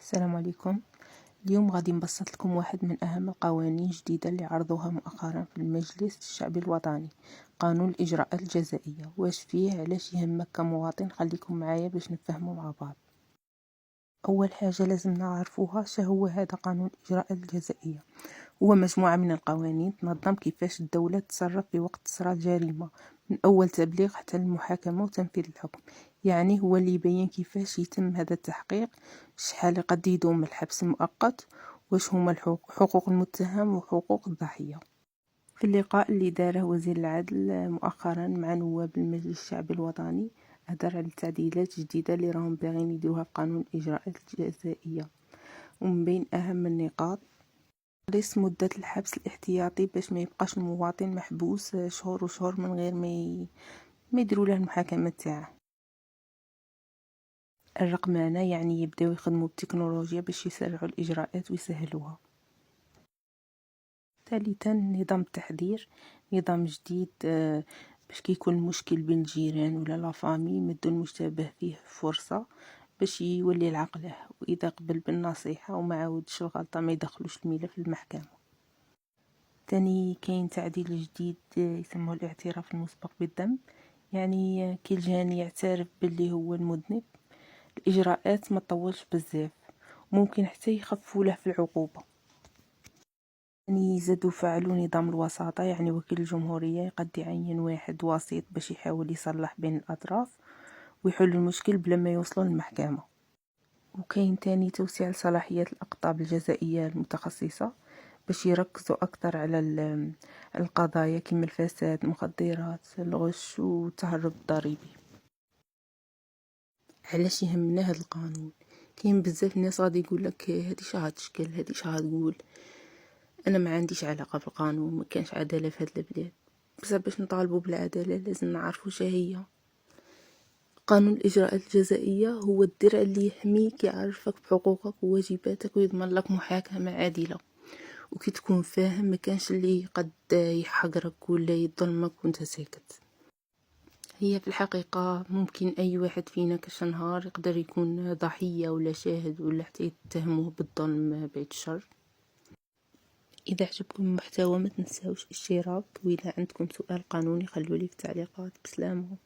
السلام عليكم. اليوم غادي نبسط لكم واحد من أهم القوانين الجديدة اللي عرضوها مؤخرا في المجلس الشعبي الوطني، قانون الإجراءات الجزائية. واش فيه؟ علاش يهمك كمواطن؟ خليكم معايا باش نفهموا مع بعض. أول حاجة لازم نعرفوها شهو هذا قانون الإجراءات الجزائية. هو مجموعة من القوانين تنظم كيفاش الدولة تتصرف في وقت تصرى الجريمة، من أول تبليغ حتى المحاكمة وتنفيذ الحكم. يعني هو اللي يبين كيفاش يتم هذا التحقيق، شحال قد يدوم الحبس المؤقت، واش هما حقوق المتهم وحقوق الضحية. في اللقاء اللي داره وزير العدل مؤخرا مع نواب المجلس الشعبي الوطني، هدر على التعديلات الجديدة اللي راهم باغيين يديروها في قانون الإجراءات الجزائية. ومن بين أهم النقاط تقليص مدة الحبس الاحتياطي باش ما يبقاش المواطن محبوس شهور وشهور من غير ما يديروا له المحاكمة تاعه. الرقمنة يعني يبداو يخدموا بالتكنولوجيا باش يسرعوا الإجراءات ويسهلوها. ثالثا نظام التحذير، نظام جديد باش كيكون مشكل بين الجيران ولا لافامي مدو المشتبه فيه فرصة باش يولي العقله، وإذا قبل بالنصيحة وما عاودش الغلطة ما يدخلوش الملف للمحكمة. تاني كاين تعديل جديد يسموه الاعتراف المسبق بالذنب، يعني كي الجاني يعترف باللي هو المذنب الإجراءات ما تطولش بزاف، ممكن حتى يخفوا له في العقوبة. يعني زادوا فعلوا نظام الوساطة، يعني وكيل الجمهورية قد يعين واحد وسيط باش يحاول يصلح بين الأطراف ويحل المشكل بلا ما يوصلوا للمحكمة. وكاين تاني توسيع لصلاحيات الأقطاب الجزائية المتخصصة باش يركزوا أكثر على القضايا كما الفساد، المخدرات، الغش والتهرب الضريبي. علاش يهمنا هذا القانون؟ كاين بزاف الناس غادي يقول لك هذه شحال تشكل، هذه شحال تقول. انا ما عنديش علاقه بالقانون، ما كانش عداله في هذه البلاد، بس باش نطالبوا بالعداله لازم نعرفوا شهيه. قانون الإجراءات الجزائية هو الدرع اللي يحميك، يعرفك بحقوقك وواجباتك ويضمن لك محاكمة عادلة. وكي تكون فاهم ما كانش اللي قد يحقرك ولا يظلمك وانت ساكت. هي في الحقيقة ممكن أي واحد فينا كش نهار يقدر يكون ضحية ولا شاهد ولا حتى يتهموه بالظلم بعد الشر. إذا عجبكم المحتوى ما تنساوش الاشتراك، وإذا عندكم سؤال قانوني خلولي في التعليقات. بسلامة.